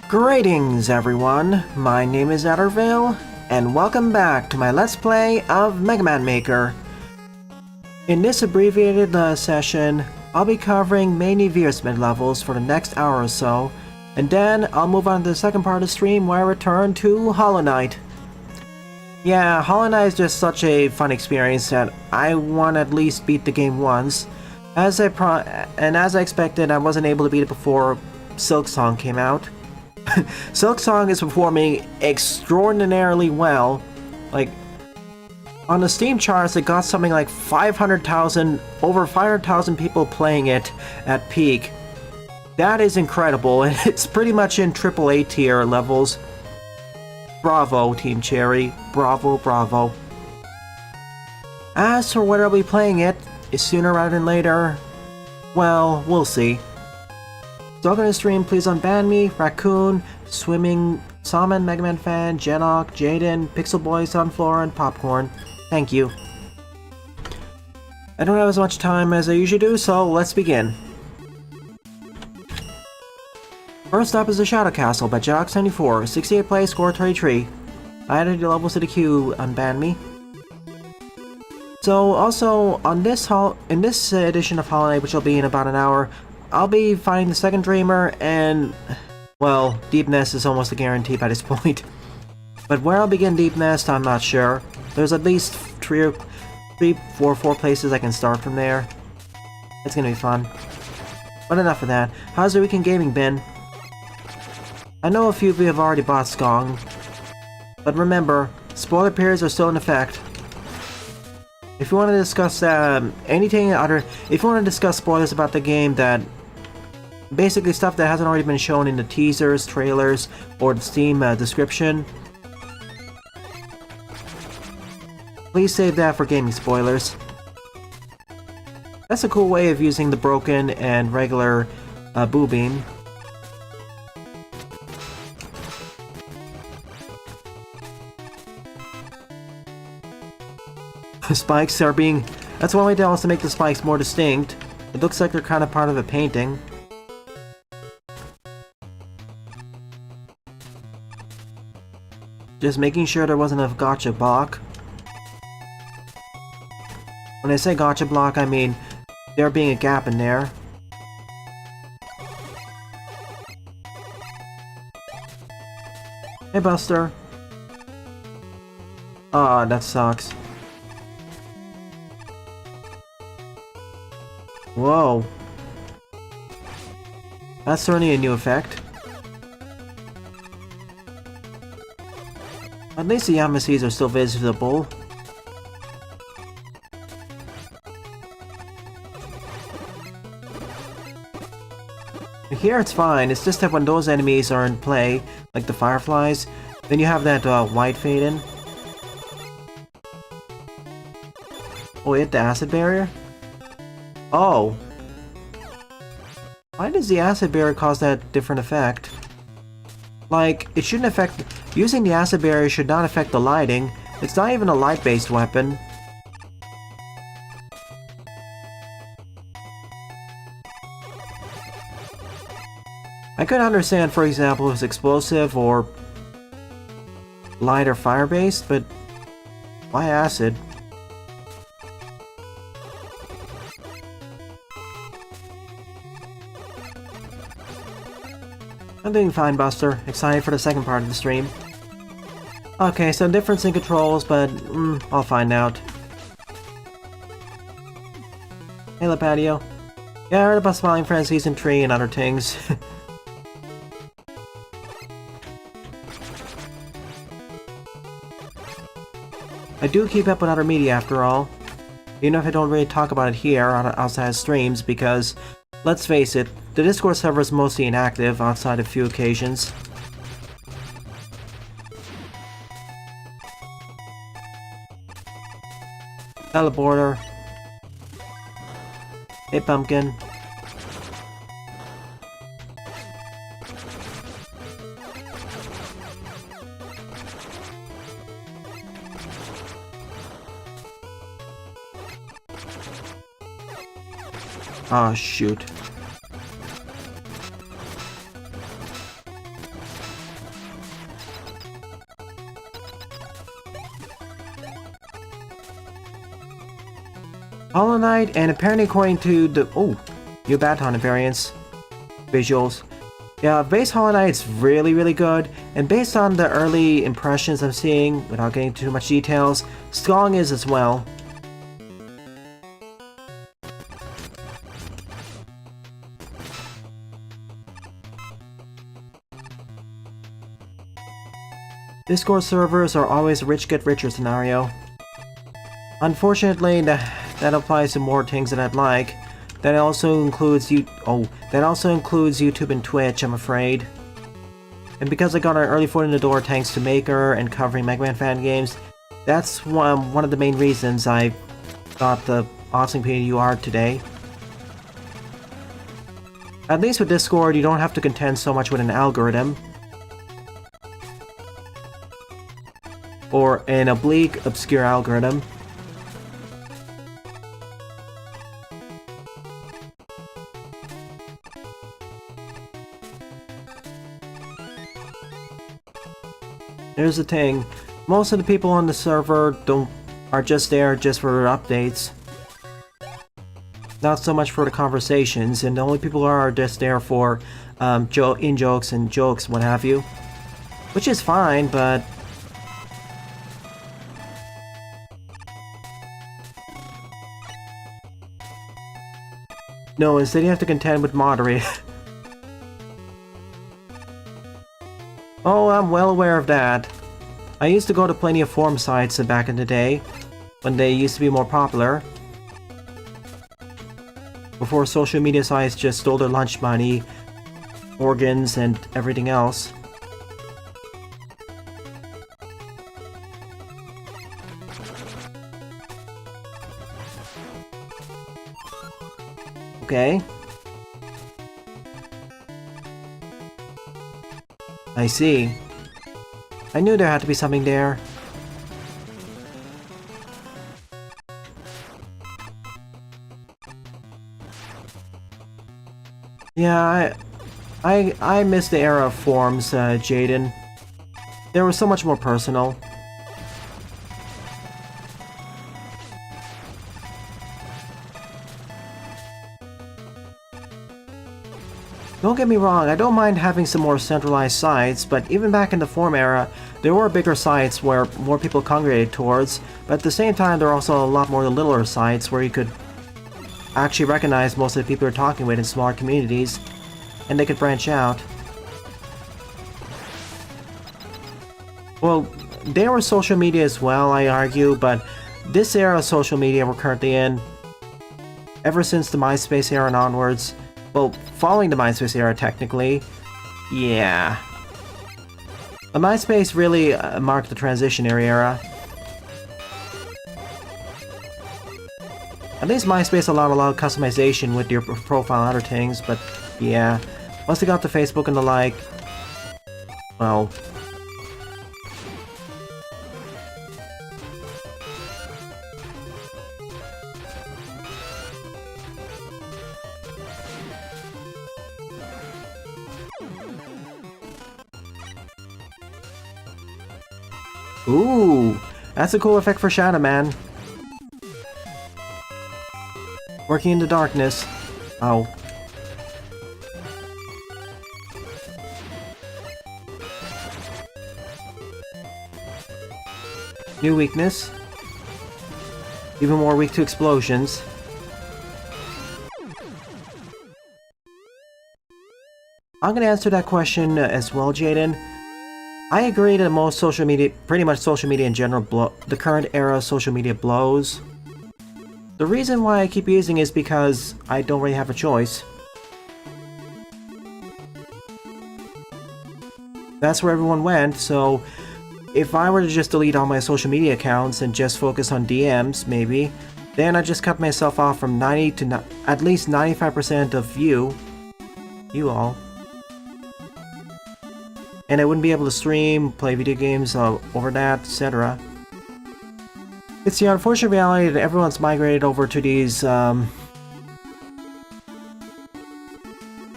Greetings everyone, my name is Addervale, and welcome back to my Let's Play of Mega Man Maker. In this abbreviated session, I'll be covering mainly Veersmith levels for the next hour or so, and then I'll move on to the second part of the stream where I return to Hollow Knight. Yeah, Hollow Knight is just such a fun experience that I want to at least beat the game once. As I expected, I wasn't able to beat it before Silk Song came out. Silk Song is performing extraordinarily well. Like, on the Steam charts, it got something like over 500,000 people playing it at peak. That is incredible, and it's pretty much in AAA tier levels. Bravo, Team Cherry. Bravo, bravo. As for whether I'll be playing it sooner rather than later, well, we'll see. So welcome to the stream, please unban me, Raccoon, Swimming, Salmon, Mega Man Fan, Genok, Jaden, Pixel Boy, Sunflower, and Popcorn. Thank you. I don't have as much time as I usually do, so let's begin. First up is the Shadow Castle by Jock74, 68 play, score 33. I added your levels to the queue, unban me. So also, in this edition of Hollow Knight, which will be in about an hour, I'll be finding the second Dreamer, and, well, Deep Nest is almost a guarantee by this point. But where I'll begin Deep Nest, I'm not sure. There's at least four places I can start from there. It's gonna be fun. But enough of that. How's the weekend gaming been? I know a few of you have already bought Skong, but remember, spoiler periods are still in effect. If you want to discuss if you want to discuss spoilers about the game that basically stuff that hasn't already been shown in the teasers, trailers, or the Steam description, please save that for gaming spoilers. That's a cool way of using the broken and regular Boo Beam. Spikes are being... That's one way to also make the spikes more distinct. It looks like they're kind of part of a painting. Just making sure there wasn't a gotcha block. When I say gotcha block, I mean there being a gap in there. Hey, Buster. Aw, that sucks. Whoa. That's certainly a new effect. At least the Yamasees are still visible. Here it's fine, it's just that when those enemies are in play, like the Fireflies, then you have that white fade in. Oh, it hit the acid barrier? Oh. Why does the acid barrier cause that different effect? Like, it shouldn't affect... Using the acid barrier should not affect the lighting. It's not even a light-based weapon. I could understand, for example, if it's explosive or light or fire-based, but why acid? I'm doing fine, Buster. Excited for the second part of the stream. Okay, some difference in controls, but I'll find out. Hey, Patio. Yeah, I heard about Smiling Friends Season 3 and other things. I do keep up with other media after all. Even if I don't really talk about it here outside of streams, because, let's face it, the Discord server is mostly inactive outside of a few occasions. Teleporter. Hey, Pumpkin. Ah, shoot. Hollow Knight, and apparently according to the new Baton variants visuals, yeah, base Hollow Knight's really good, and based on the early impressions I'm seeing, without getting too much details, Skong is as well. Discord servers are always a rich get richer scenario. Unfortunately, that applies to more things than I'd like. That also includes YouTube and Twitch, I'm afraid. And because I got an early foot in the door thanks to Maker and covering Mega Man fan games, that's one of the main reasons I got the awesome community you are today. At least with Discord, you don't have to contend so much with an algorithm. Or an oblique, obscure algorithm. Here's the thing, most of the people on the server are just there just for updates. Not so much for the conversations, and the only people who are just there for in-jokes and jokes, what have you. Which is fine, but no, instead you have to contend with moderate. Oh, I'm well aware of that. I used to go to plenty of forum sites back in the day, when they used to be more popular. Before social media sites just stole their lunch money, organs, and everything else. Okay. I see. I knew there had to be something there. Yeah, I miss the era of forums, Jaden. They were so much more personal. Don't get me wrong, I don't mind having some more centralized sites, but even back in the forum era, there were bigger sites where more people congregated towards, but at the same time there are also a lot more littler sites where you could actually recognize most of the people you're talking with in smaller communities, and they could branch out. Well, there were social media as well, I argue, but this era of social media we're currently in, ever since the MySpace era and onwards, well, following the MySpace era technically, yeah. The MySpace really marked the transitionary era. At least MySpace allowed a lot of customization with your profile and other things, but yeah. Once they got to Facebook and the like, well... Ooh, that's a cool effect for Shadow Man. Working in the darkness. Oh. New weakness. Even more weak to explosions. I'm gonna answer that question as well, Jaden. I agree that most social media, pretty much social media in general, the current era of social media blows. The reason why I keep using it is because I don't really have a choice. That's where everyone went, so if I were to just delete all my social media accounts and just focus on DMs, maybe, then I'd just cut myself off from 90 to at least 95% of you all. And I wouldn't be able to stream, play video games over that, etc. It's the unfortunate reality that everyone's migrated over to these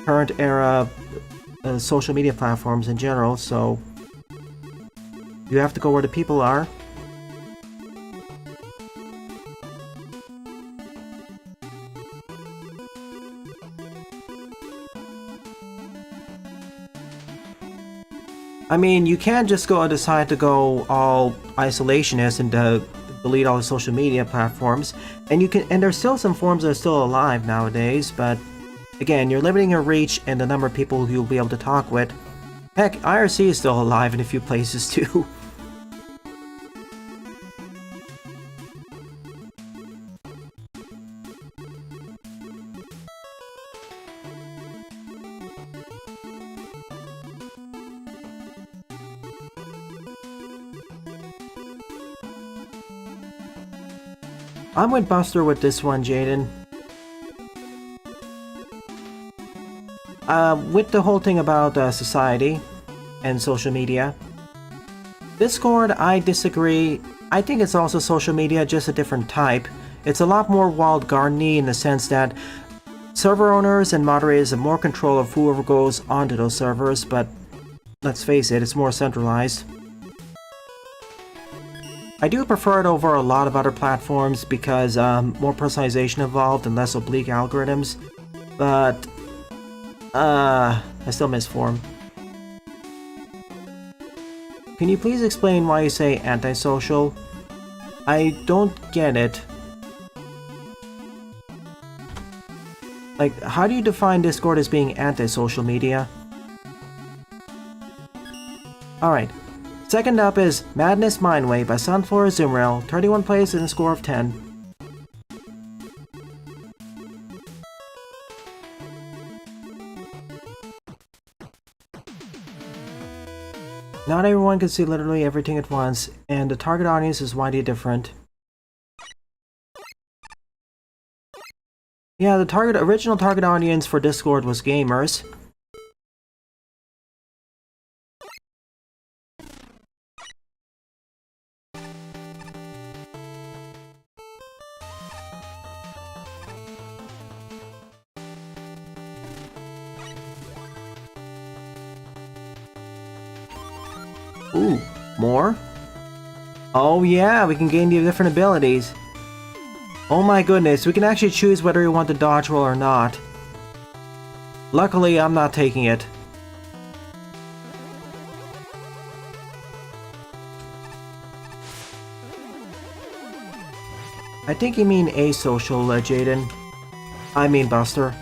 current era social media platforms in general, so you have to go where the people are. I mean, you can't just decide to go all isolationist and delete all the social media platforms, and there's still some forms that are still alive nowadays, but again, you're limiting your reach and the number of people you'll be able to talk with. Heck, IRC is still alive in a few places too. I'm with Buster with this one, Jaden. With the whole thing about society and social media. Discord, I disagree. I think it's also social media, just a different type. It's a lot more walled garden-y in the sense that server owners and moderators have more control of whoever goes onto those servers, but let's face it, it's more centralized. I do prefer it over a lot of other platforms because more personalization involved and less oblique algorithms, but I still miss form. Can you please explain why you say antisocial? I don't get it. Like, how do you define Discord as being anti-social media? Alright. Second up is Madness Mindway by Sunflower Zumrail, 31 plays and a score of 10. Not everyone can see literally everything at once, and the target audience is widely different. Yeah, the original target audience for Discord was gamers. Ooh, more? Oh yeah, we can gain the different abilities. Oh my goodness, we can actually choose whether we want the dodge roll or not. Luckily, I'm not taking it. I think you mean asocial, Jaden. I mean Buster.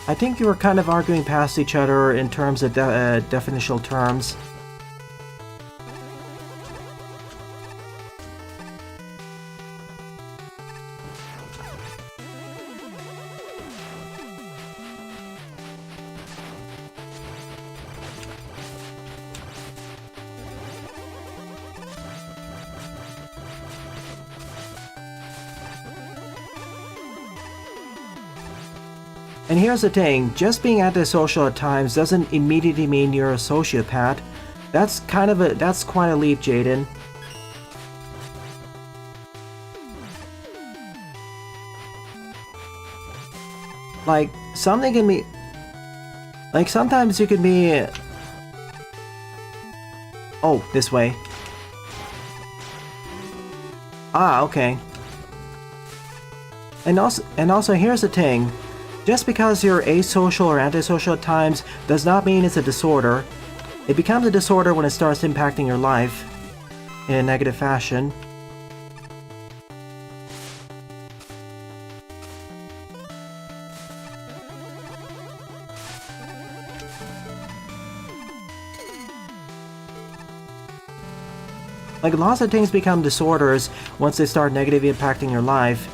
I think you were kind of arguing past each other in terms of definitional terms. And here's the thing, just being antisocial at times doesn't immediately mean you're a sociopath. That's quite a leap, Jaden. Like, something can be... Like, sometimes you can be... Oh, this way. Ah, okay. And also, here's the thing. Just because you're asocial or antisocial at times does not mean it's a disorder. It becomes a disorder when it starts impacting your life in a negative fashion. Like, lots of things become disorders once they start negatively impacting your life.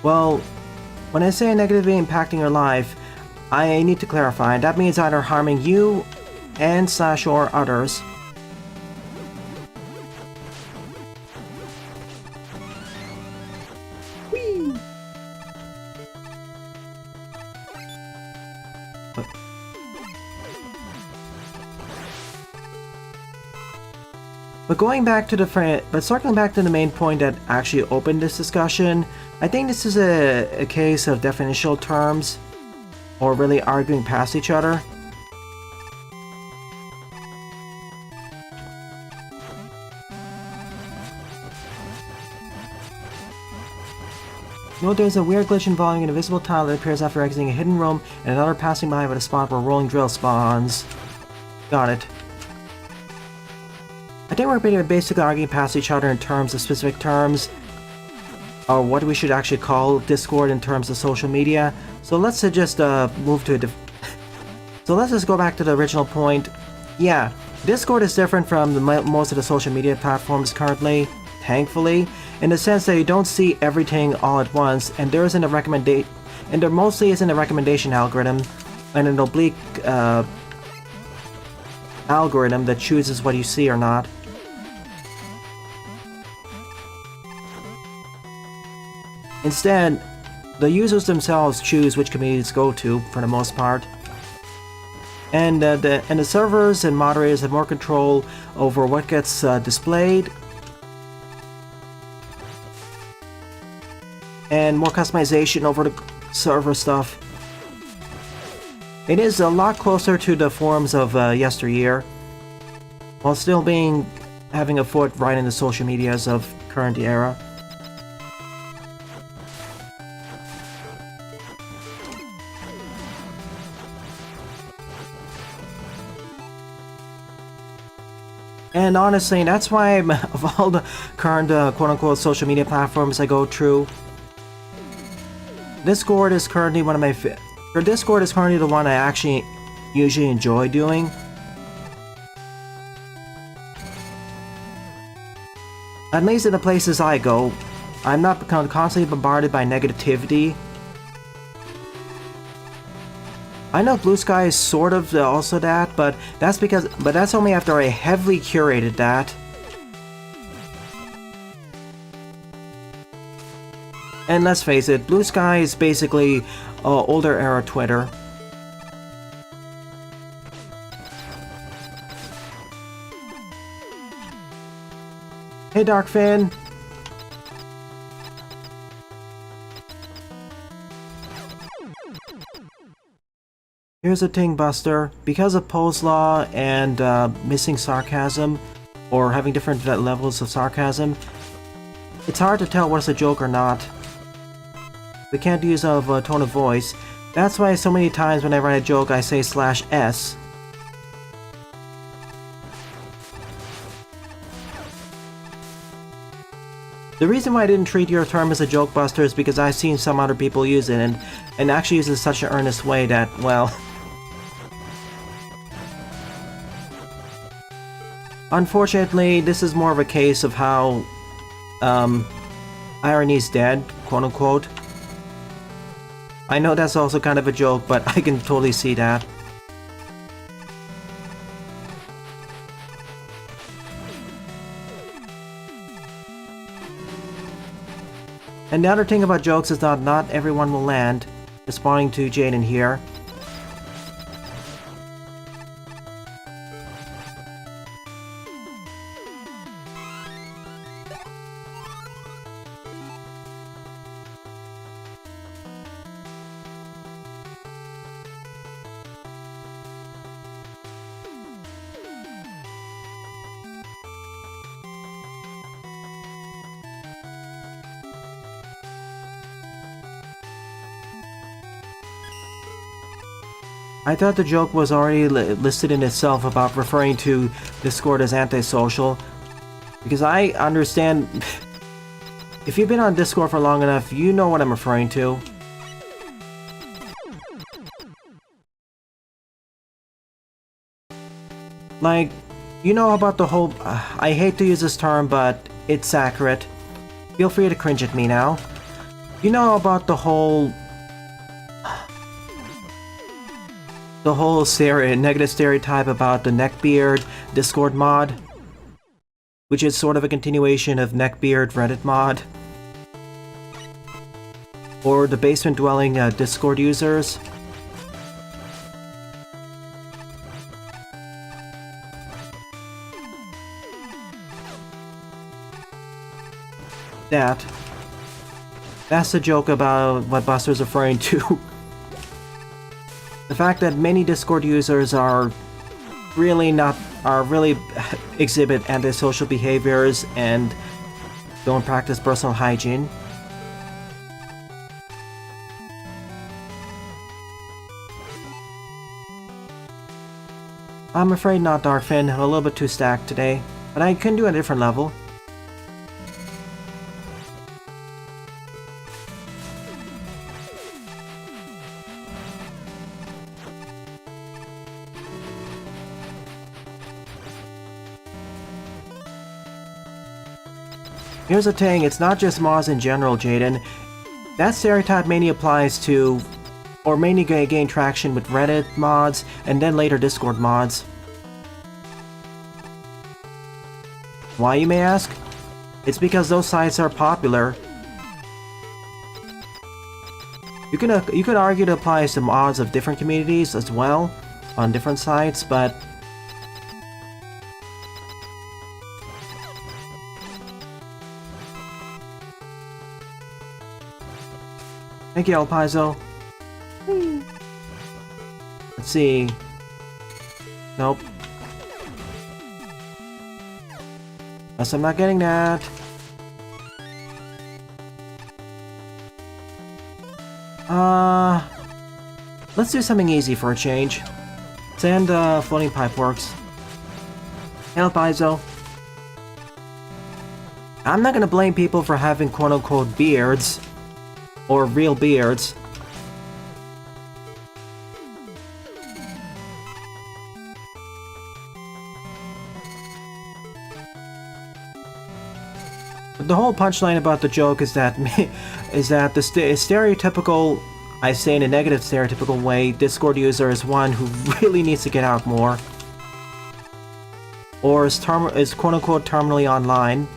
Well, when I say negatively impacting your life, I need to clarify. That means either harming you and / or others. Whee! But circling back to the main point that actually opened this discussion, I think this is a case of definitional terms, or really arguing past each other. Note there's a weird glitch involving an invisible tile that appears after exiting a hidden room and another passing by with a spot where a rolling drill spawns. Got it. I think we're basically arguing past each other in terms of specific terms, or what we should actually call Discord in terms of social media. So let's just move to so let's just go back to the original point. Yeah, Discord is different from most of the social media platforms currently, thankfully, in the sense that you don't see everything all at once, and there mostly isn't a recommendation algorithm and an oblique algorithm that chooses what you see or not. Instead, the users themselves choose which communities to go to, for the most part. And the servers and moderators have more control over what gets displayed, and more customization over the server stuff. It is a lot closer to the forums of yesteryear, while still having a foot right in the social medias of current era. And honestly, that's why of all the current quote-unquote social media platforms I go through, Discord is currently Discord is currently the one I actually usually enjoy doing. At least in the places I go, I'm not constantly bombarded by negativity. I know Blue Sky is sort of also that, but that's only after I heavily curated that. And let's face it, Blue Sky is basically older era Twitter. Hey Darkfin! Here's the thing, Buster. Because of Poe's Law and missing sarcasm, or having different levels of sarcasm, it's hard to tell what's a joke or not. We can't use a tone of voice. That's why so many times when I write a joke I say /s. The reason why I didn't treat your term as a joke, Buster, is because I've seen some other people use it and actually use it in such an earnest way that, well... Unfortunately, this is more of a case of how, irony's dead, quote-unquote. I know that's also kind of a joke, but I can totally see that. And the other thing about jokes is that not everyone will land, responding to Jaden here. I thought the joke was already listed in itself about referring to Discord as antisocial, because I understand... If you've been on Discord for long enough, you know what I'm referring to. Like, you know about the whole... I hate to use this term, but it's accurate. Feel free to cringe at me now. You know about the whole negative stereotype about the neckbeard Discord mod, which is sort of a continuation of neckbeard Reddit mod, or the basement dwelling Discord users. that. That's the joke about what Buster's referring to. The fact that many Discord users are really exhibit antisocial behaviors and don't practice personal hygiene. I'm afraid not, Darkfin. I'm a little bit too stacked today, but I can do a different level. Here's the thing, it's not just mods in general, Jaden. That stereotype mainly applies to, or mainly gain traction with Reddit mods, and then later Discord mods. Why, you may ask? It's because those sites are popular. You could argue it applies to mods of different communities as well, on different sites, but... Thank you, El Paizo. Let's see. Nope. Guess I'm not getting that. Let's do something easy for a change. Sand floating pipe works. El Paizo. I'm not gonna blame people for having quote-unquote beards. Or real beards. But the whole punchline about the joke is that the stereotypical, I say in a negative stereotypical way, Discord user is one who really needs to get out more. Or is quote-unquote terminally online.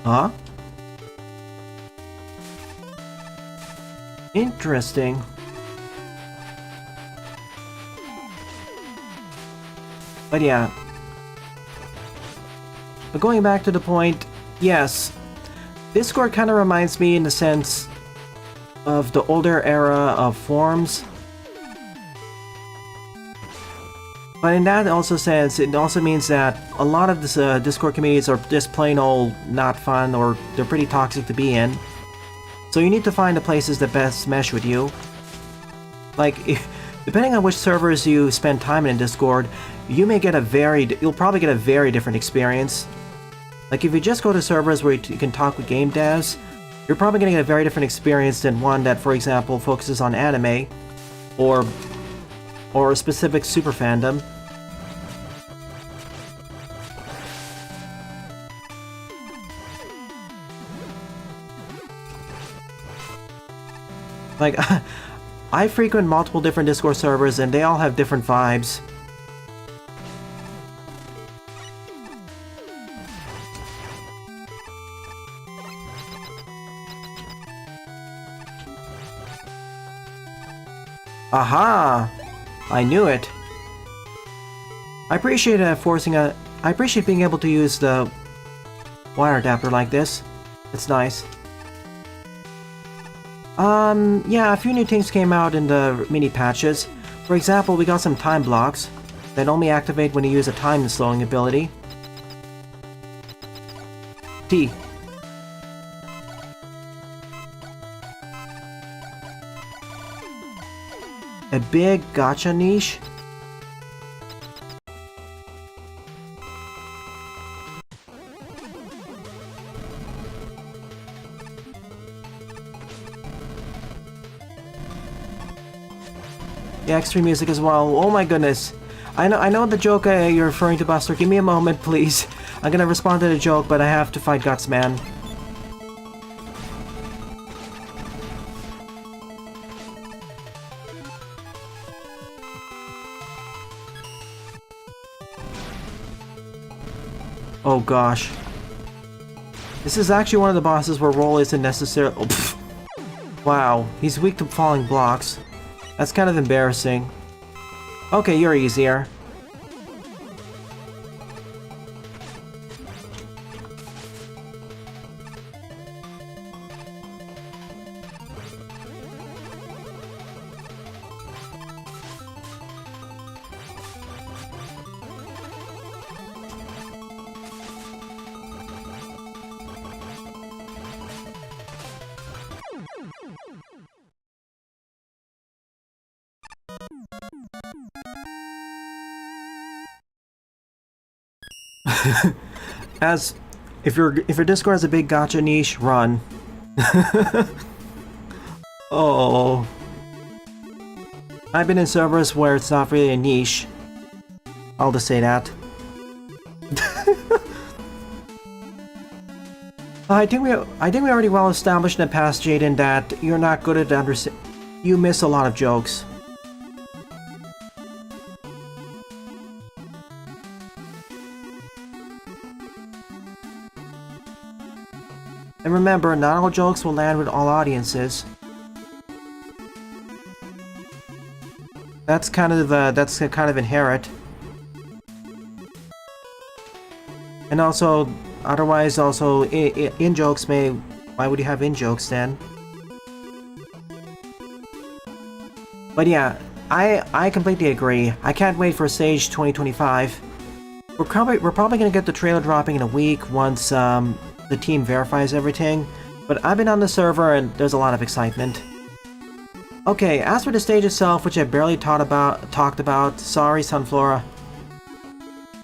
Huh? Interesting. But yeah. But going back to the point, yes, Discord kind of reminds me in the sense of the older era of forums. But in that also sense, it also means that a lot of this Discord communities are just plain old not fun, or they're pretty toxic to be in. So you need to find the places that best mesh with you. Like, depending on which servers you spend time in Discord, you'll probably get a very different experience. Like if you just go to servers where you can talk with game devs, you're probably going to get a very different experience than one that, for example, focuses on anime, or a specific super fandom. Like, I frequent multiple different Discord servers and they all have different vibes. Aha! I knew it. I appreciate being able to use the wire adapter like this. It's nice. Yeah, a few new things came out in the mini patches. For example, we got some time blocks that only activate when you use a time slowing ability. T. A big gacha niche? Yeah, extreme music as well. Oh my goodness. I know the joke you're referring to, Buster. Give me a moment, please. I'm gonna respond to the joke, but I have to fight Guts, man. Oh gosh. This is actually one of the bosses where roll isn't necessary. Oh, wow, he's weak to falling blocks. That's kind of embarrassing. Okay, you're easier. As if your Discord has a big gacha niche, run. Oh, I've been in servers where it's not really a niche. I'll just say that. I think we already well established in the past, Jaden, that you're not good at understand. You miss a lot of jokes. And remember, not all jokes will land with all audiences. That's kind of inherent. And also, otherwise, also in jokes may. Why would you have in jokes then? But yeah, I completely agree. I can't wait for Sage 2025. We're probably gonna get the trailer dropping in a week once the team verifies everything, but I've been on the server and there's a lot of excitement. Okay, as for the stage itself, which I barely talked about, sorry Sunflora.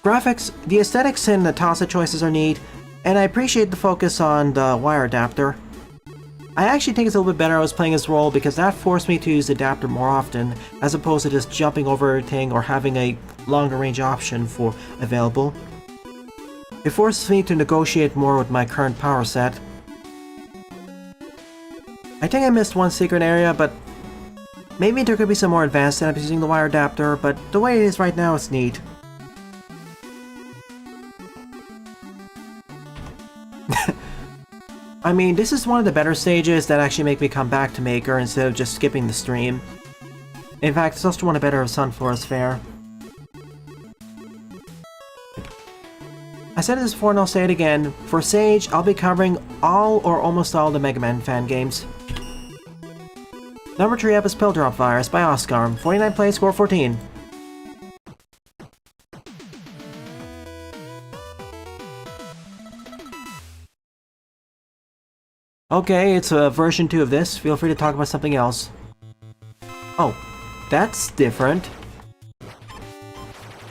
Graphics, the aesthetics and the Tassa choices are neat, and I appreciate the focus on the wire adapter. I actually think it's a little bit better I was playing this role because that forced me to use the adapter more often, as opposed to just jumping over everything or having a longer range option available. It forces me to negotiate more with my current power set. I think I missed one secret area, but maybe there could be some more advanced setups using the wire adapter, but the way it is right now, it's neat. I mean, this is one of the better stages that actually make me come back to Maker instead of just skipping the stream. In fact, it's also one of the better of Sunflora's Fair. I said this before and I'll say it again. For Sage, I'll be covering all or almost all the Mega Man fan games. Number 3 up is Pill Drop Virus by Oscar. 49 play, score 14. Okay, it's a version 2 of this. Feel free to talk about something else. Oh, that's different.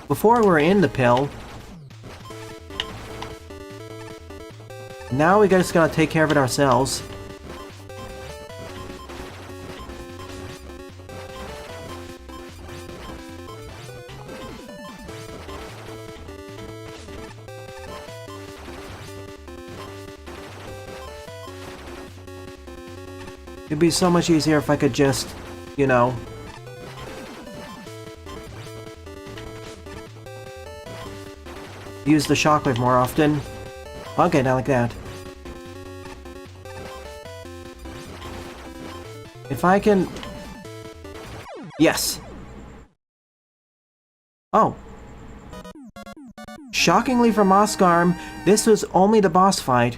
Before we were in the pill. Now we just gotta take care of it ourselves. It'd be so much easier if I could just, you know... use the shockwave more often. Okay, not like that. If I can... Yes! Oh. Shockingly for Moscarm, this was only the boss fight.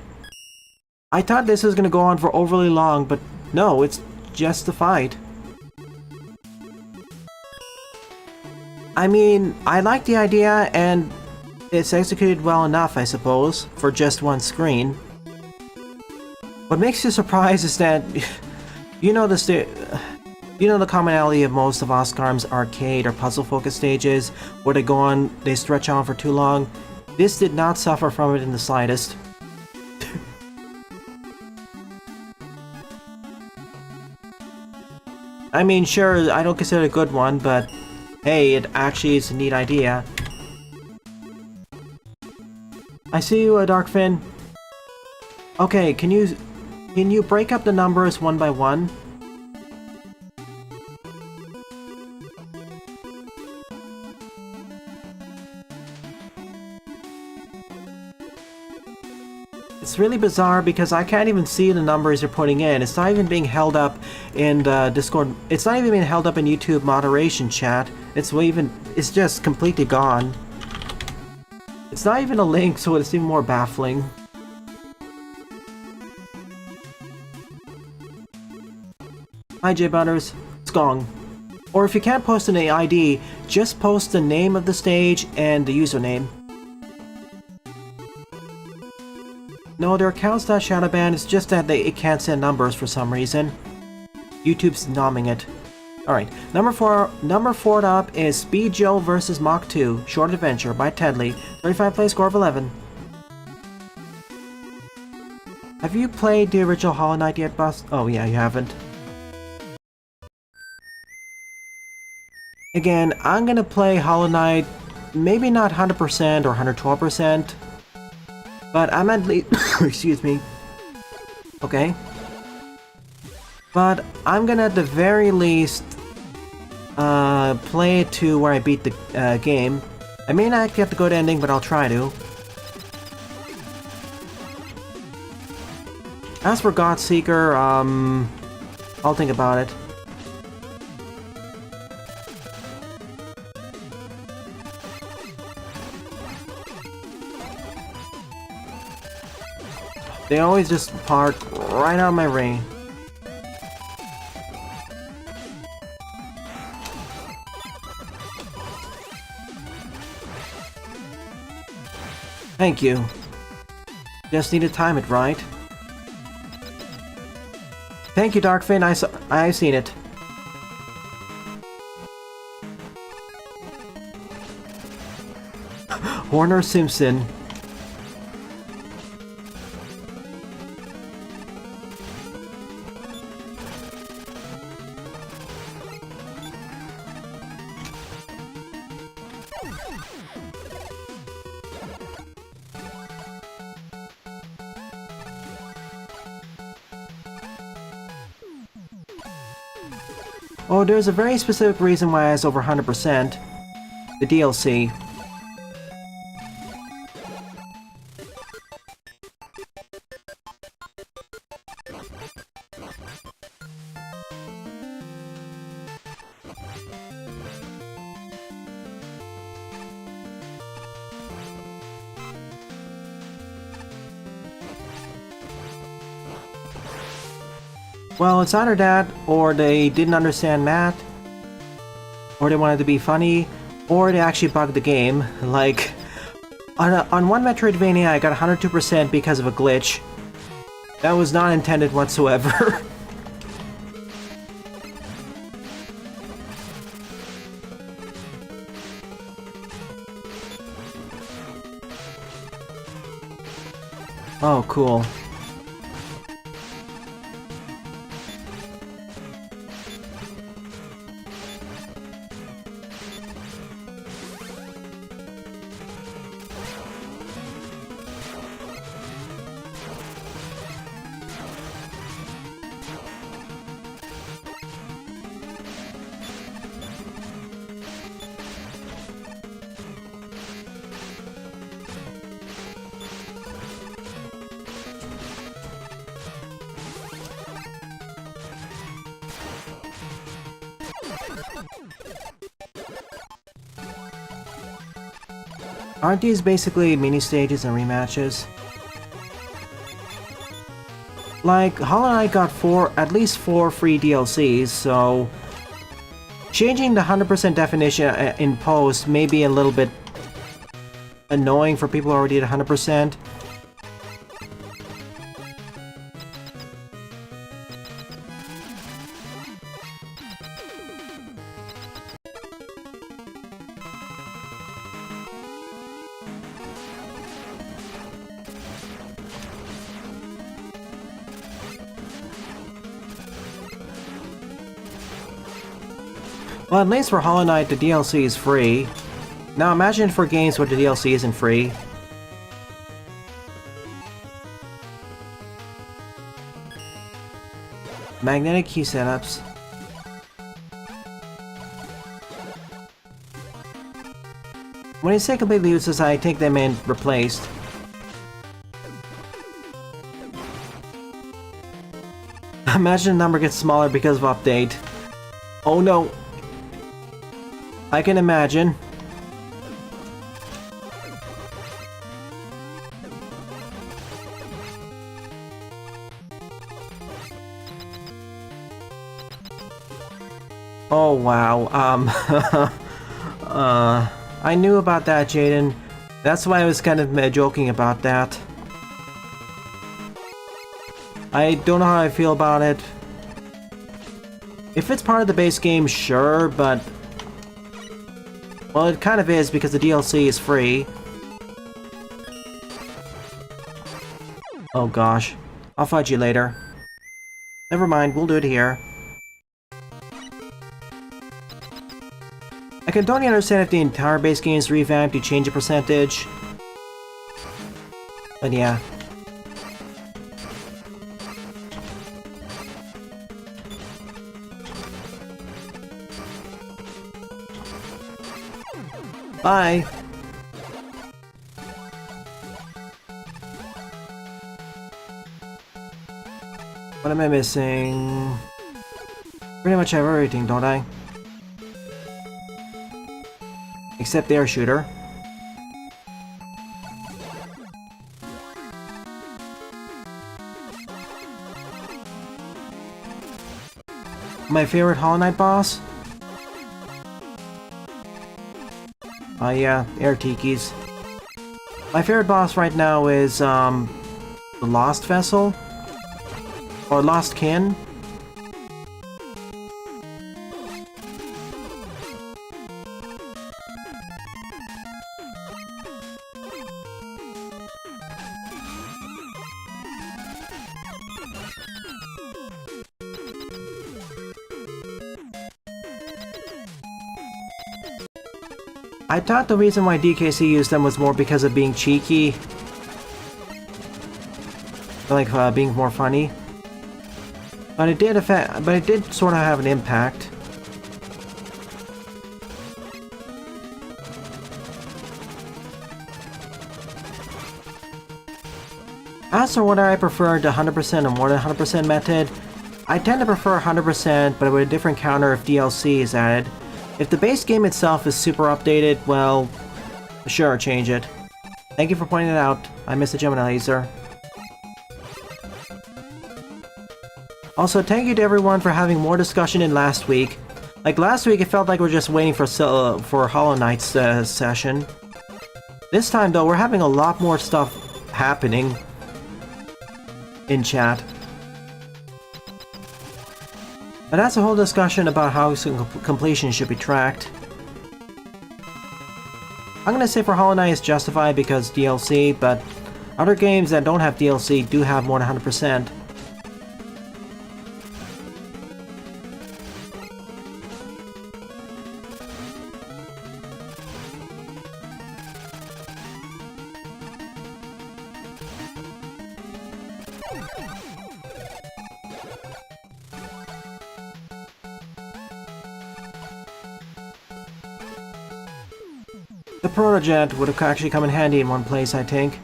I thought this was gonna go on for overly long, but no, it's just the fight. I mean, I like the idea, and it's executed well enough, I suppose, for just one screen. What makes you surprised is that, you know the commonality of most of Oscar's arcade or puzzle-focused stages, where they stretch on for too long. This did not suffer from it in the slightest. I mean, sure, I don't consider it a good one, but hey, it actually is a neat idea. I see you, Darkfin. Okay, can you break up the numbers one by one? It's really bizarre because I can't even see the numbers you're putting in. It's not even being held up in the Discord. It's not even being held up in YouTube moderation chat. It's just completely gone. It's not even a link, so it's even more baffling. Hi J Butters, it's gone. Or if you can't post an ID, just post the name of the stage and the username. No, their account's not shadow banned, it's just that it can't send numbers for some reason. YouTube's nomming it. Alright, number four up is Speed Joe vs. Mach 2, Short Adventure by Tedley, 35 play score of 11. Have you played the original Hollow Knight yet, Bus? Oh yeah, you haven't. Again, I'm gonna play Hollow Knight, maybe not 100% or 112%, but I'm at least... excuse me. Okay. But I'm gonna at the very least play it to where I beat the game. I may not get the good ending, but I'll try to. As for Godseeker, I'll think about it. They always just park right out of my way. Thank you. Just need to time it right. Thank you, Darkfin. I've seen it. Horner Simpson. Oh, there's a very specific reason why it's over 100%. The DLC. Well, it's either that, or they didn't understand math, or they wanted to be funny, or they actually bugged the game. Like, on one Metroidvania I got 102% because of a glitch. That was not intended whatsoever. Oh, cool. Aren't these basically mini-stages and rematches? Like, Hollow Knight got at least 4 free DLCs, so... changing the 100% definition in post may be a little bit annoying for people already at 100%. Well, at least for Hollow Knight, the DLC is free. Now imagine for games where the DLC isn't free. Magnetic key setups. When I say completely useless, I take them in replaced. Imagine the number gets smaller because of update. Oh no! I can imagine. Oh wow, I knew about that, Jaden. That's why I was kind of joking about that. I don't know how I feel about it. If it's part of the base game, sure, but... well, it kind of is because the DLC is free. Oh gosh. I'll fight you later. Never mind, we'll do it here. I can totally understand if the entire base game is revamped, you change the percentage. But yeah. Bye! What am I missing? Pretty much have everything, don't I? Except the air shooter. My favorite Hollow Knight boss? Yeah, air tikis. My favorite boss right now is, the Lost Vessel? Or Lost Kin? I thought the reason why DKC used them was more because of being cheeky. Like, being more funny. But it did sort of have an impact. As for whether I prefer the 100% or more than 100% method, I tend to prefer 100%, but with a different counter if DLC is added. If the base game itself is super updated, well, sure, change it. Thank you for pointing it out. I missed the Gemini laser. Also, thank you to everyone for having more discussion than last week. Like last week, it felt like we were just waiting for Hollow Knight's session. This time, though, we're having a lot more stuff happening in chat. But that's a whole discussion about how completion should be tracked. I'm gonna say for Hollow Knight it's justified because DLC, but other games that don't have DLC do have more than 100%. The Protojet would have actually come in handy in one place, I think.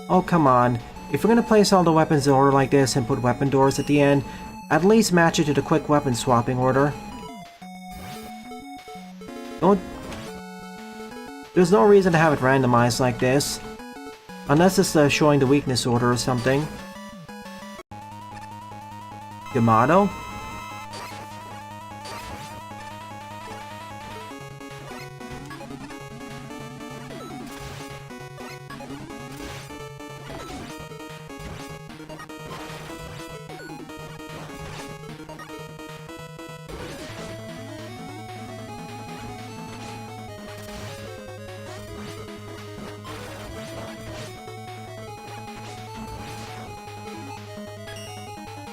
Oh, come on. If you're gonna place all the weapons in order like this and put weapon doors at the end, at least match it to the quick weapon swapping order. There's no reason to have it randomized like this. Unless it's showing the weakness order or something. Yamato?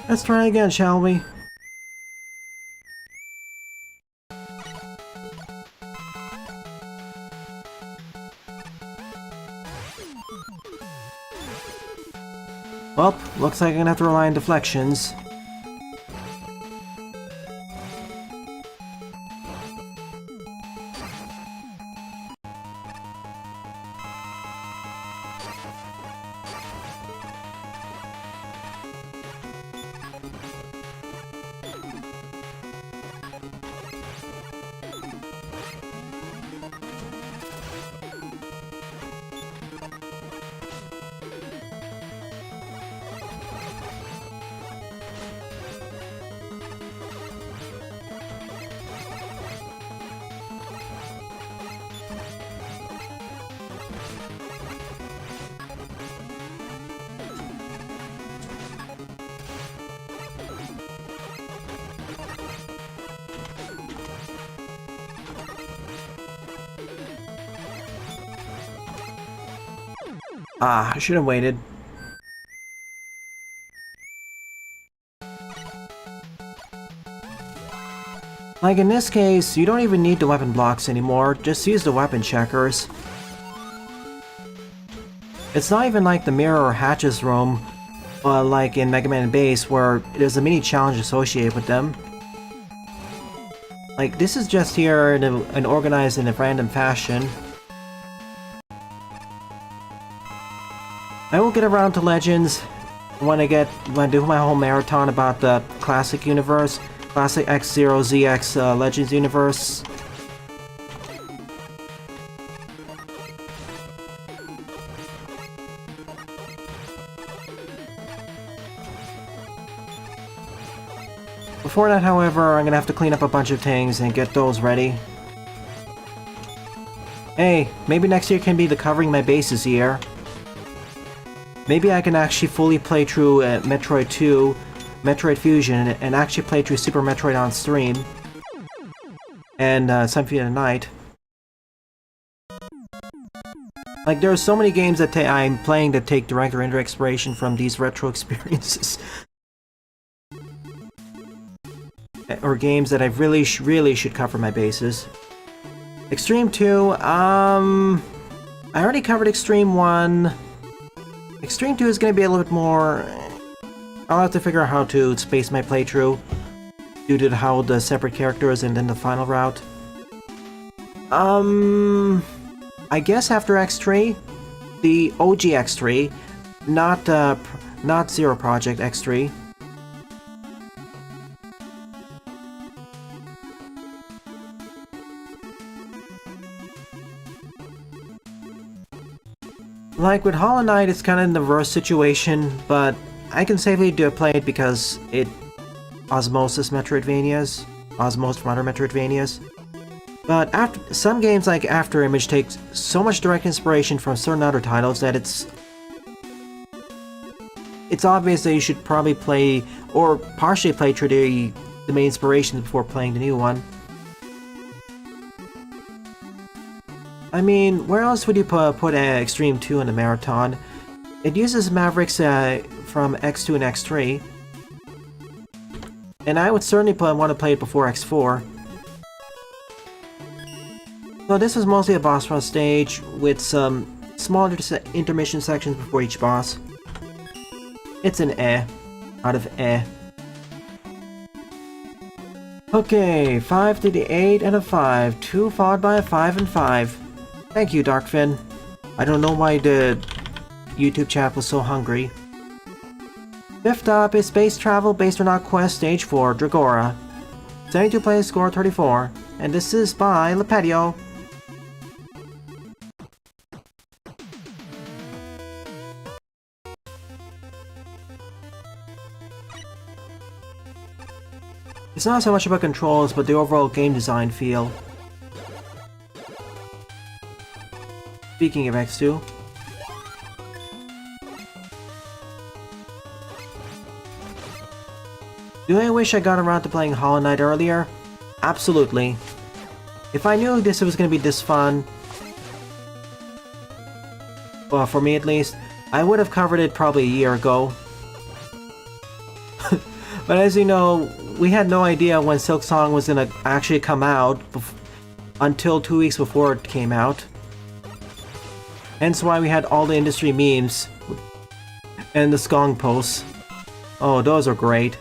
Let's try again, shall we? Well, looks like I'm gonna have to rely on deflections. Ah, I should have waited. Like in this case, you don't even need the weapon blocks anymore, just use the weapon checkers. It's not even like the mirror or hatches room, like in Mega Man Base, where there's a mini challenge associated with them. Like, this is just here and organized in a random fashion. I will get around to Legends when I do my whole marathon about the classic universe, classic X0 ZX Legends universe. Before that, however, I'm gonna have to clean up a bunch of things and get those ready. Hey, maybe next year can be the covering my bases year. Maybe I can actually fully play through Metroid 2, Metroid Fusion, and actually play through Super Metroid on stream. And Symphony of the Night. Like, there are so many games that I'm playing that take direct or indirect inspiration from these retro experiences. Or games that I really should cover my bases. Extreme 2, I already covered Extreme 1. Extreme 2 is going to be a little bit more... I'll have to figure out how to space my playthrough due to how the separate characters and then the final route. I guess after X3, the OG X3, not Zero Project X3. Like with Hollow Knight, it's kind of in the reverse situation, but I can safely play it because it osmosis Metroidvanias, osmosed from other Metroidvanias. But after some games like After Image takes so much direct inspiration from certain other titles that it's obvious that you should probably play or partially play through the main inspirations before playing the new one. I mean, where else would you put Extreme 2 in the marathon? It uses Mavericks from X2 and X3. And I would certainly want to play it before X4. So this was mostly a boss rush stage, with some small intermission sections before each boss. It's an out of Okay, 5 to the 8 and a 5. 2 followed by a 5 and 5. Thank you, Darkfin. I don't know why the YouTube chat was so hungry. Fifth up is Space Travel Bastronaut Quest Stage 4, Dragora. 72 plays, score 34. And this is by Lepedio. It's not so much about controls, but the overall game design feel. Speaking of X2. Do I wish I got around to playing Hollow Knight earlier? Absolutely. If I knew this was going to be this fun, well, for me at least, I would have covered it probably a year ago. But as you know, we had no idea when Silk Song was going to actually come out until 2 weeks before it came out. Hence why we had all the industry memes and the Skong posts. Oh, those are great.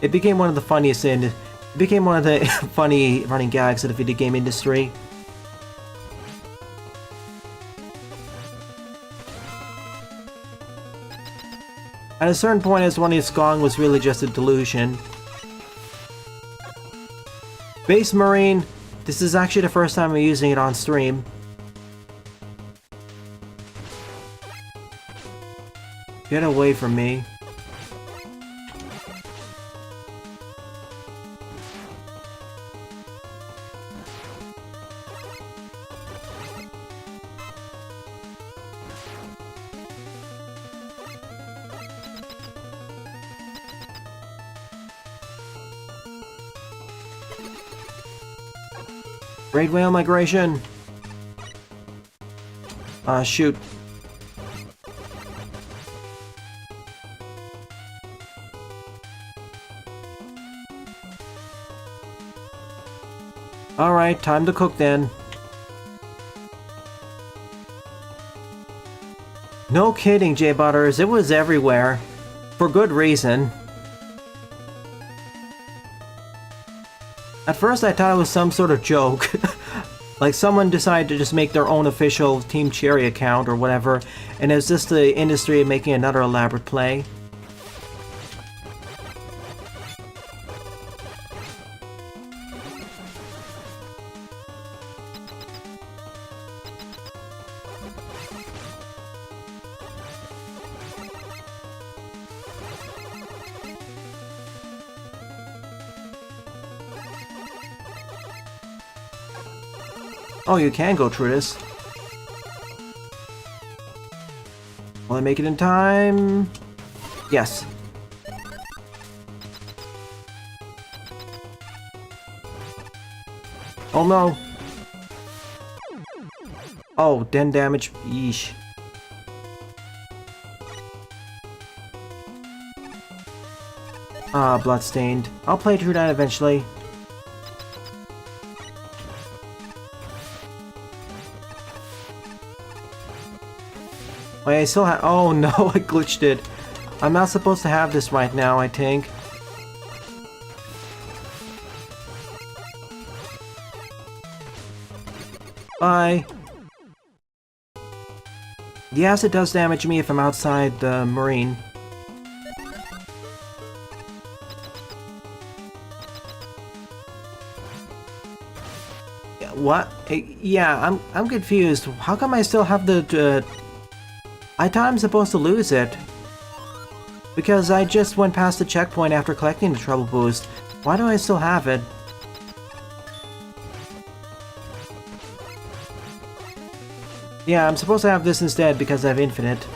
It became one of the funniest it became one of the funny running gags of the video game industry. At a certain point, I was wondering if Skong was really just a delusion. Base Marine, this is actually the first time I'm using it on stream. Get away from me. Great Whale Migration! Shoot. Alright, time to cook then. No kidding, J Butters, it was everywhere. For good reason. At first I thought it was some sort of joke. Like someone decided to just make their own official Team Cherry account or whatever, and it was just the industry making another elaborate play. Oh, you can go through this. Will I make it in time? Yes. Oh no. Oh, 10 damage. Yeesh. Ah, bloodstained. I'll play through that eventually. Wait, I still have— oh no, I glitched it. I'm not supposed to have this right now, I think. Bye. The acid does damage me if I'm outside the marine. What? Yeah, I'm confused. How come I still have the I thought I'm supposed to lose it. Because I just went past the checkpoint after collecting the trouble boost. Why do I still have it? Yeah, I'm supposed to have this instead because I have infinite.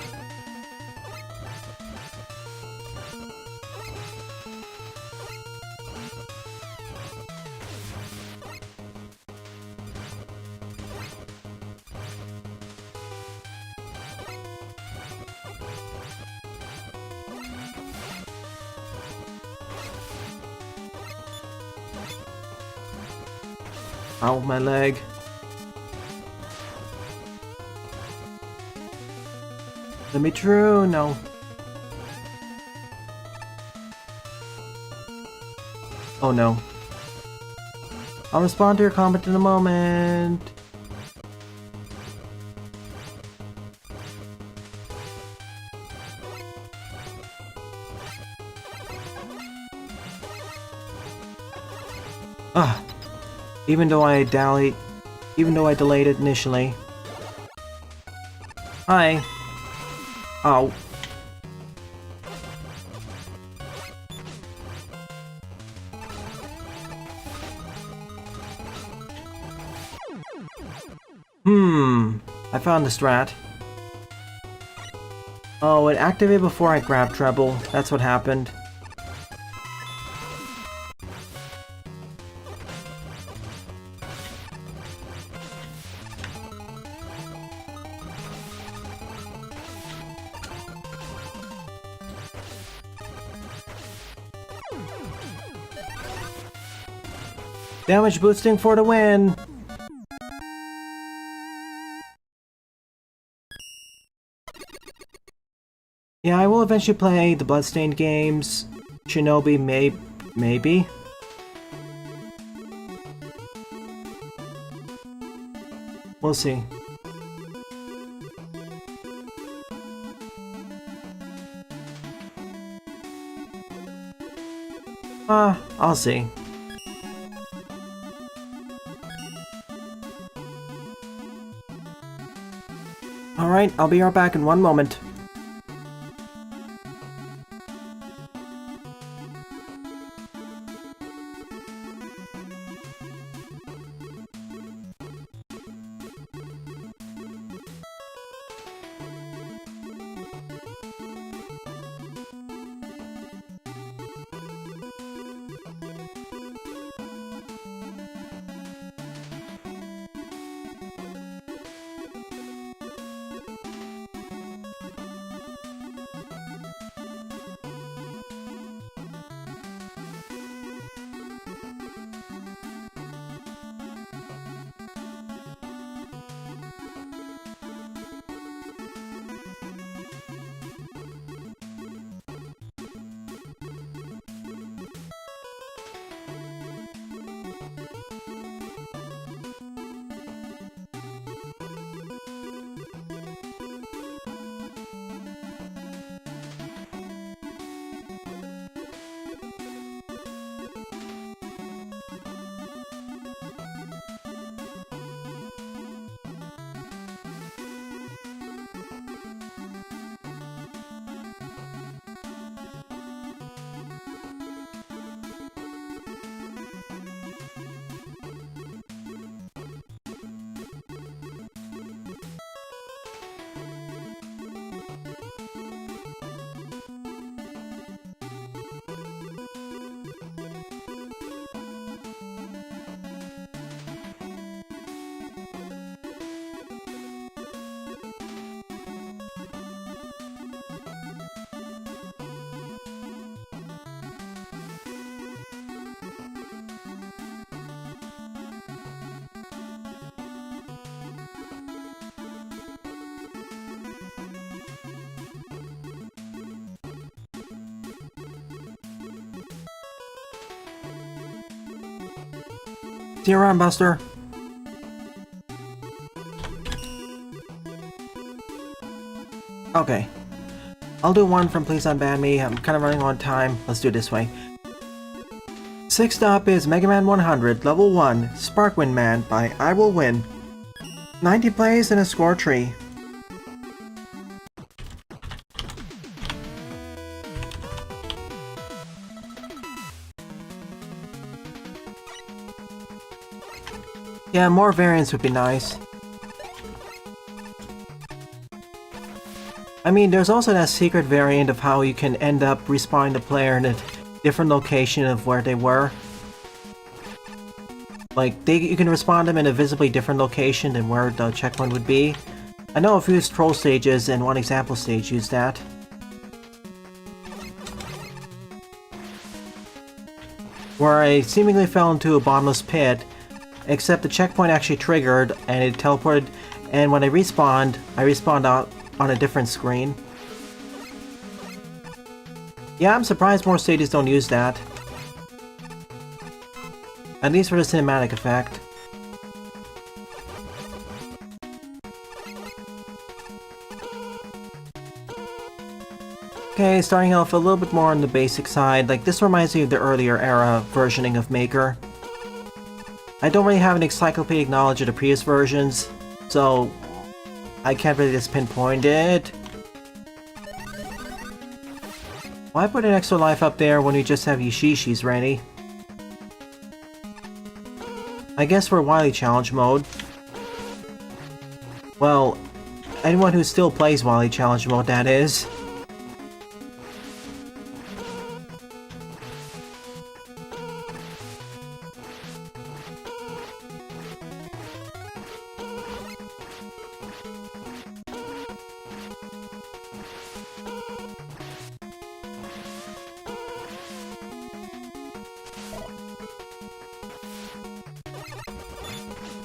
Ow, my leg. Let me through. No. Oh no. I'll respond to your comment in a moment. Ah. Even though I delayed it initially. Hi. Ow. I found the strat. Oh, it activated before I grabbed treble. That's what happened. Damage boosting for the win! Yeah, I will eventually play the Bloodstained games. Shinobi maybe. We'll see. I'll see. Alright, I'll be right back in one moment. See you around, Buster. Okay. I'll do one from Please Unban Me. I'm kind of running on time. Let's do it this way. 6th up is Mega Man 100, Level 1, Sparkwind Man by I Will Win. 90 plays and a score tree. Yeah, more variants would be nice. I mean, there's also that secret variant of how you can end up respawning the player in a different location of where they were. Like, you can respawn them in a visibly different location than where the checkpoint would be. I know a few troll stages and one example stage use that. Where I seemingly fell into a bottomless pit, except the checkpoint actually triggered and it teleported, and when I respawned out on a different screen. Yeah, I'm surprised more stages don't use that. At least for the cinematic effect. Okay, starting off a little bit more on the basic side. Like, this reminds me of the earlier era versioning of Maker. I don't really have an encyclopedic knowledge of the previous versions, so I can't really just pinpoint it. Why put an extra life up there when you just have Yashishis ready? I guess for Wily Challenge mode. Well, anyone who still plays Wily Challenge mode, that is.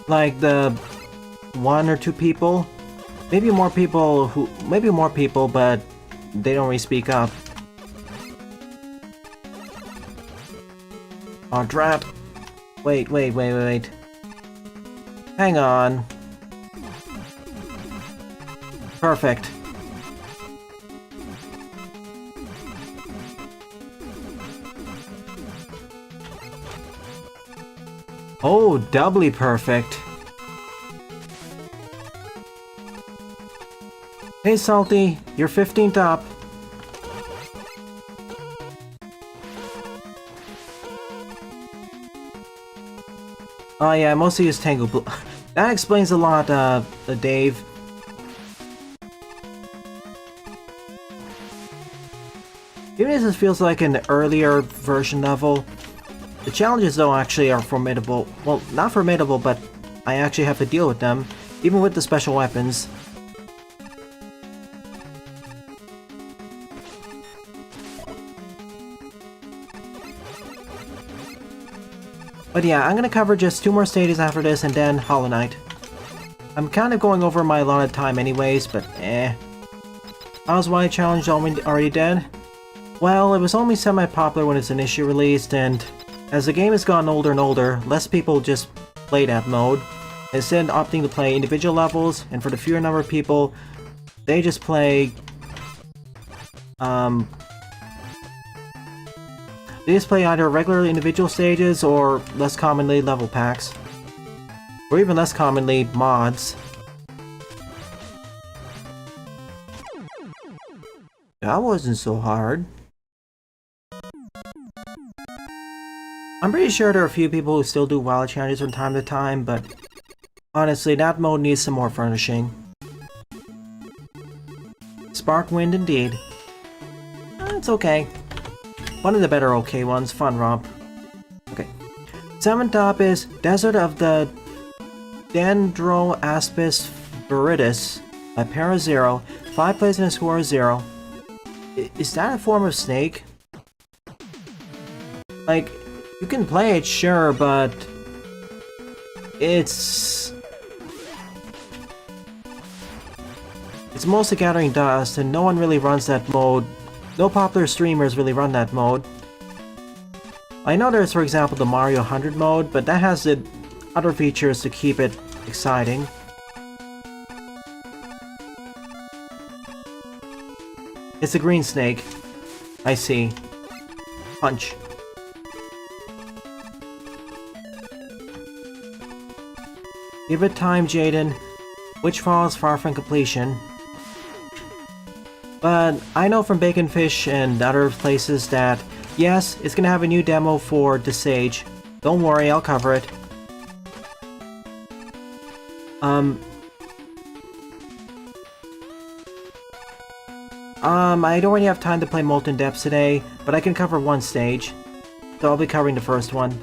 Like the 1 or 2 people, maybe more people, but they don't really speak up. Oh, drop. Wait. Hang on. Perfect. Oh, doubly perfect. Hey Salty, you're 15th up. Oh yeah, I mostly use Tango Blue. That explains a lot, Dave. Even if this feels like an earlier version level, the challenges though actually are formidable. Well, not formidable, but I actually have to deal with them, even with the special weapons. But yeah, I'm gonna cover just 2 more stages after this and then Hollow Knight. I'm kind of going over my allotted time anyways, but How's Wily Challenge already dead? Well, it was only semi-popular when its initially released, and as the game has gotten older and older, less people just play that mode, instead opting to play individual levels, and for the fewer number of people, they just play either regular individual stages or, less commonly, level packs. Or even less commonly, mods. That wasn't so hard. I'm pretty sure there are a few people who still do Wily Challenges from time to time, but honestly, that mode needs some more furnishing. Sparkwind indeed. It's okay. One of the better okay ones, Fun Romp. Okay. 7th up is Desert of the Dendroaspis viridis by Para0. 5 plays and a score of 0. Is that a form of snake? Like, you can play it, sure, but it's mostly gathering dust, and no one really runs that mode. No popular streamers really run that mode. I know there's, for example, the Mario 100 mode, but that has the other features to keep it exciting. It's a green snake. I see. Punch. Give it time, Jaden. Which falls far from completion. But I know from Bacon Fish and other places that, yes, it's gonna have a new demo for the Sage. Don't worry, I'll cover it. I don't really have time to play Molten Depths today, but I can cover one stage. So I'll be covering the first one.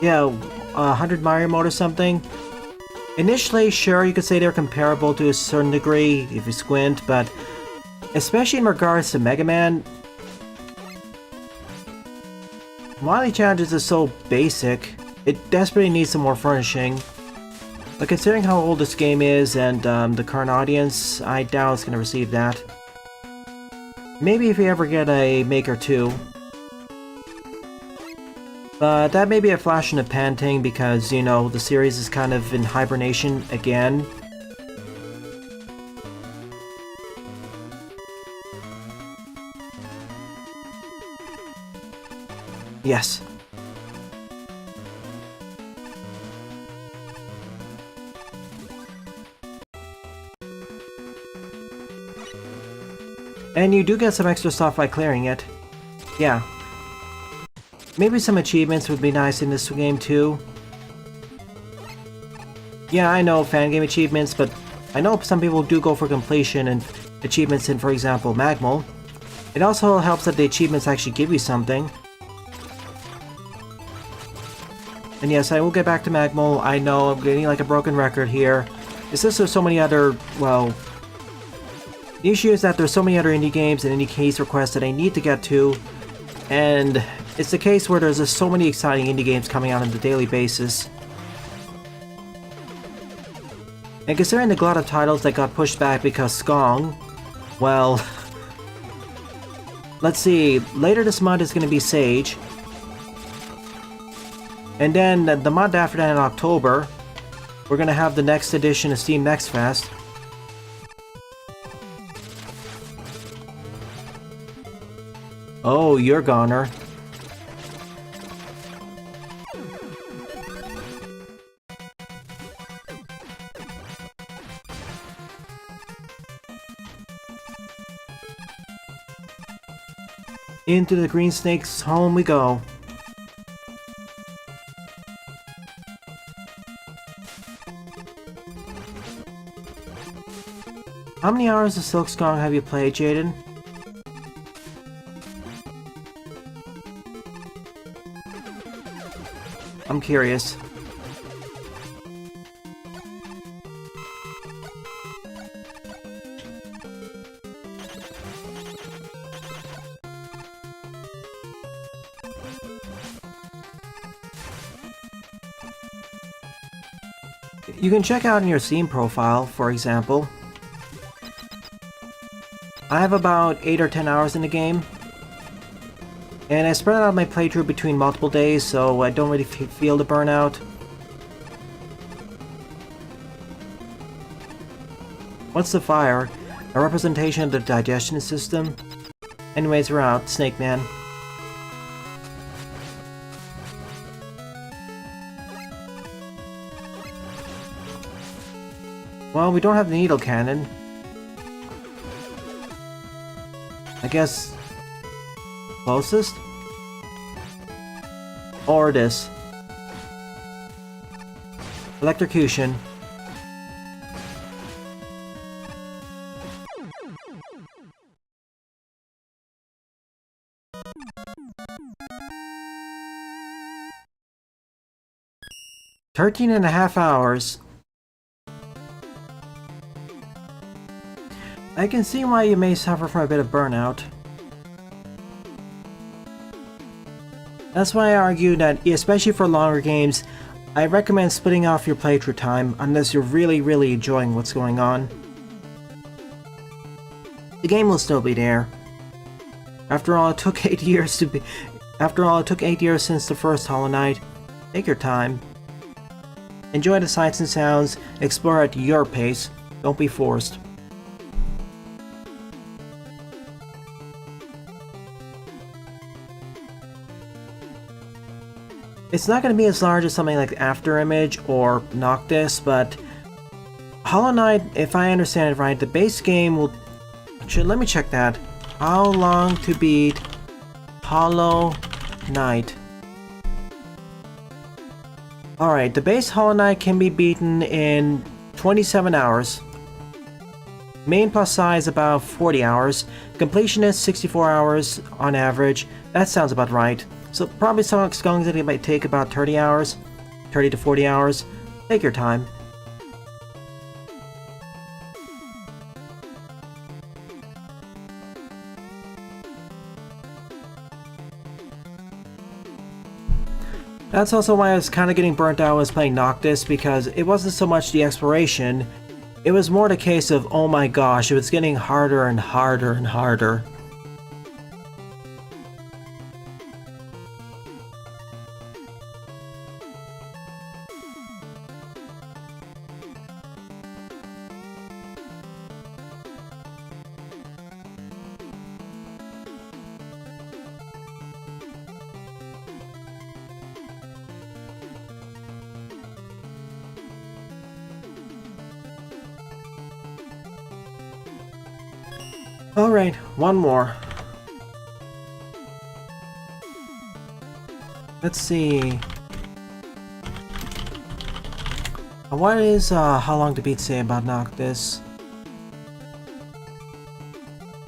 Yeah, 100 Mario mode or something. Initially, sure, you could say they're comparable to a certain degree if you squint, but especially in regards to Mega Man, while the challenges are so basic, it desperately needs some more furnishing. But considering how old this game is and the current audience, I doubt it's going to receive that. Maybe if you ever get a Maker 2. But that may be a flash in the pan thing because, you know, the series is kind of in hibernation again. Yes. And you do get some extra stuff by clearing it. Yeah. Maybe some achievements would be nice in this game too. Yeah, I know fan game achievements, but I know some people do go for completion and achievements in, for example, Magmal. It also helps that the achievements actually give you something. And yes, I will get back to Magmal. I know I'm getting like a broken record here. It's just there's so many other, well... The issue is that there's so many other indie games and indie case requests that I need to get to. And it's the case where there's just so many exciting indie games coming out on a daily basis. And considering the glut of titles that got pushed back because Skong, well... Let's see, later this month is going to be Sage. And then the month after that in October, we're going to have the next edition of Steam Next Fest. Oh, you're goner. Into the green snake's home we go. How many hours of Silksong have you played, Jaden? I'm curious. You can check out in your Steam profile, for example. I have about 8 or 10 hours in the game. And I spread out my playthrough between multiple days, so I don't really feel the burnout. What's the fire? A representation of the digestion system? Anyways, we're out, Snake Man. Well, we don't have the needle cannon. I guess... closest? Or this. Electrocution. "13.5 hours. I can see why you may suffer from a bit of burnout. That's why I argue that, especially for longer games, I recommend splitting off your playthrough time unless you're really enjoying what's going on. The game will still be there. After all, it took 8 years to be... After all, it took 8 years since the first Hollow Knight. Take your time. Enjoy the sights and sounds, explore at your pace. Don't be forced. It's not going to be as large as something like Afterimage or Noctis, but Hollow Knight, if I understand it right, the base game will... Actually, let me check that. How long to beat Hollow Knight? Alright, the base Hollow Knight can be beaten in 27 hours. Main plus size about 40 hours. Completion is 64 hours on average. That sounds about right. So probably some skunks that it might take about 30 hours. 30 to 40 hours. Take your time. That's also why I was kind of getting burnt out when I was playing Noctis, because it wasn't so much the exploration, it was more the case of, oh my gosh, it was getting harder and harder and harder. Alright, one more. Let's see. What is how long to beat say about Noctis?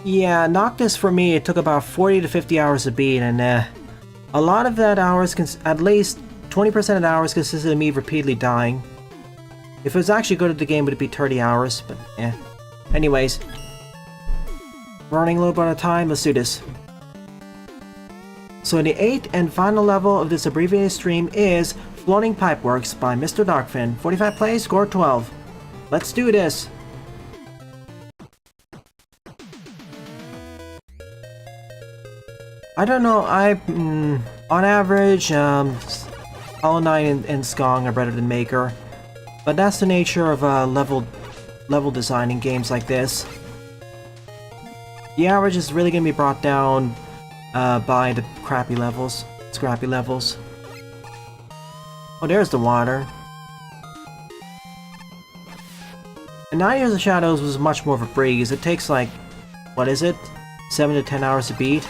Yeah, Noctis for me it took about 40 to 50 hours to beat, and a lot of that hours, at least 20% of the hours consisted of me repeatedly dying. If it was actually good at the game, it would be 30 hours, but eh. Anyways. Running a little bit out of time, let's do this. So the 8th and final level of this abbreviated stream is Floating Pipeworks by Mr. Darkfin. 45 plays, score 12. Let's do this! I don't know, on average, Hollow Knight and Skong are better than Maker. But that's the nature of level design in games like this. The average is really going to be brought down by the scrappy levels. Oh, there's the water. And 9 Years of Shadows was much more of a breeze. It takes like, what is it? 7 to 10 hours to beat?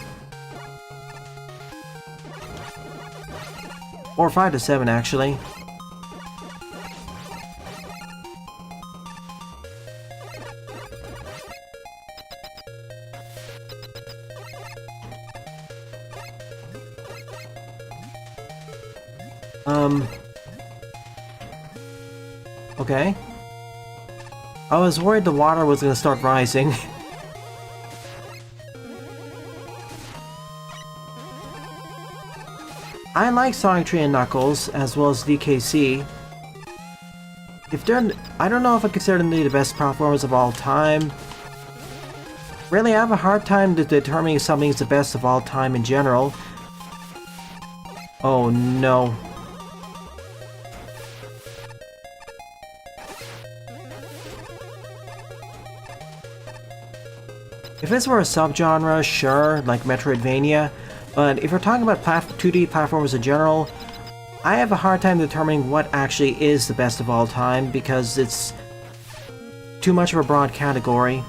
Or 5 to 7 actually. Okay. I was worried the water was gonna start rising. I like Sonic 3 and Knuckles, as well as DKC. I don't know if I consider them to be the best platformers of all time. Really, I have a hard time determining if something is the best of all time in general. Oh no. If this were a subgenre, sure, like Metroidvania, but if we're talking about 2D platformers in general, I have a hard time determining what actually is the best of all time because it's too much of a broad category.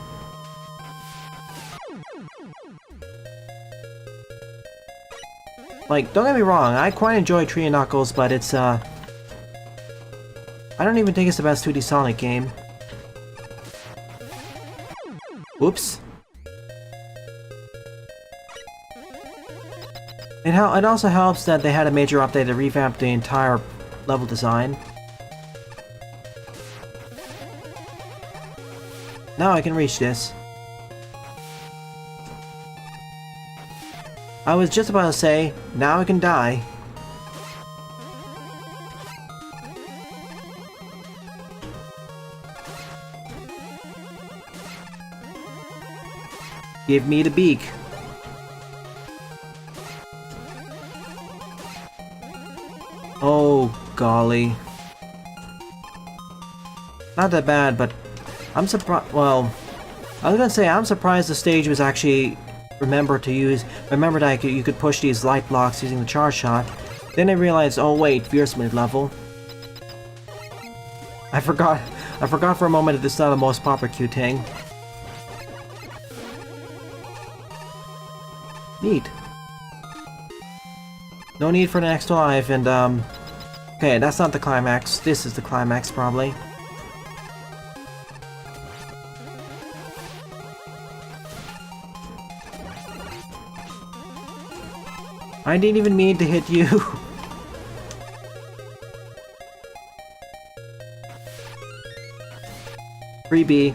Like, don't get me wrong, I quite enjoy Tree and Knuckles, but it's, I don't even think it's the best 2D Sonic game. Whoops. It also helps that they had a major update that revamped the entire level design. Now I can reach this. I was just about to say, now I can die. Give me the beak. golly. Not that bad, but I'm surprised. Well, I was gonna say I'm surprised the stage was actually remember that you could push these light blocks using the charge shot. Then I realized, oh wait, Fierce mid-level. I forgot for a moment that this is not the most popular Q thing. Neat. No need for an extra life, and okay, that's not the climax. This is the climax, probably. I didn't even mean to hit you. Freebie.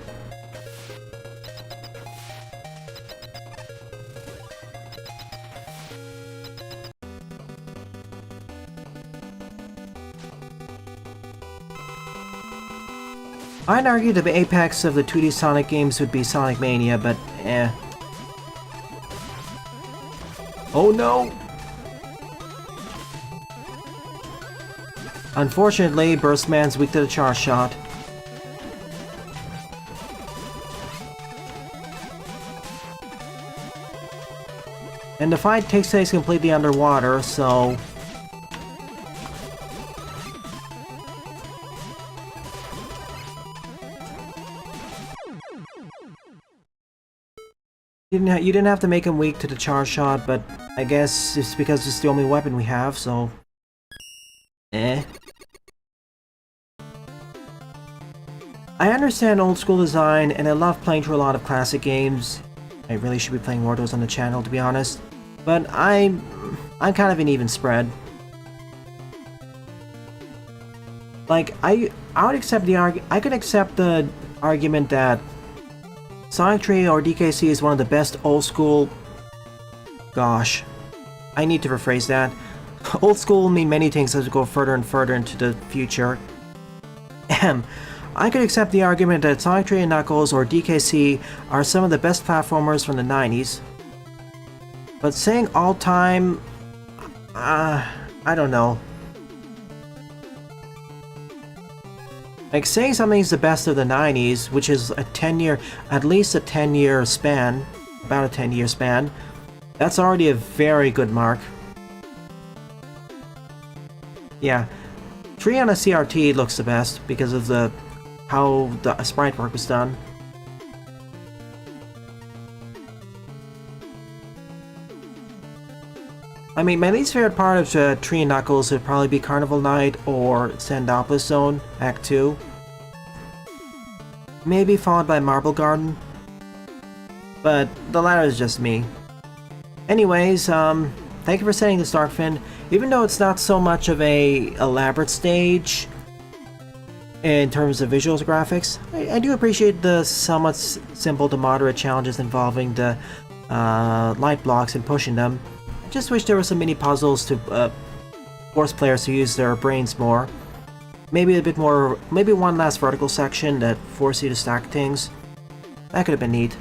I'd argue the apex of the 2D Sonic games would be Sonic Mania, but eh. Oh no! Unfortunately, Burstman's weak to the charge shot. And the fight takes place completely underwater, so... You didn't have to make him weak to the charge shot, but I guess it's because it's the only weapon we have, so... Eh. I understand old school design, and I love playing through a lot of classic games. I really should be playing more of those on the channel, to be honest. But I'm kind of an even spread. Like, I would accept I could accept the argument that Sonic 3 or DKC is one of the best old school... Gosh. I need to rephrase that. Old school will mean many things as we go further and further into the future. I could accept the argument that Sonic 3 and Knuckles or DKC are some of the best platformers from the 90s. But saying all time... I don't know. Like, saying something's the best of the 90s, which is a 10-year... at least a 10-year span, about a 10-year span, that's already a very good mark. Yeah, 3 on a CRT looks the best because of how the sprite work was done. I mean, my least favorite part of 3 and Knuckles would probably be Carnival Night or Sandopolis Zone, Act 2. Maybe followed by Marble Garden. But the latter is just me. Anyways, thank you for setting this, Darkfin. Even though it's not so much of a elaborate stage in terms of visuals graphics, I do appreciate the somewhat simple to moderate challenges involving the light blocks and pushing them. I just wish there were some mini puzzles to force players to use their brains more. Maybe a bit more, maybe one last vertical section that forces you to stack things. That could have been neat.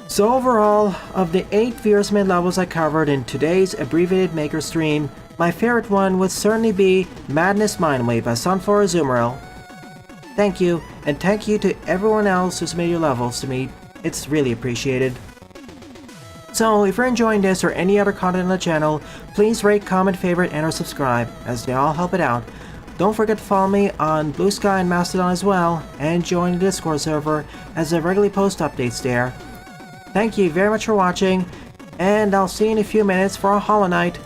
So overall, of the 8 Fierce Mid levels I covered in today's abbreviated Maker stream, my favorite one would certainly be Madness Mindwave by Sunflower Azumarill. Thank you, and thank you to everyone else who submitted your levels to me. It's really appreciated. So, if you're enjoying this or any other content on the channel, please rate, comment, favorite, and or subscribe, as they all help it out. Don't forget to follow me on Blue Sky and Mastodon as well, and join the Discord server, as I regularly post updates there. Thank you very much for watching, and I'll see you in a few minutes for a Hollow Knight.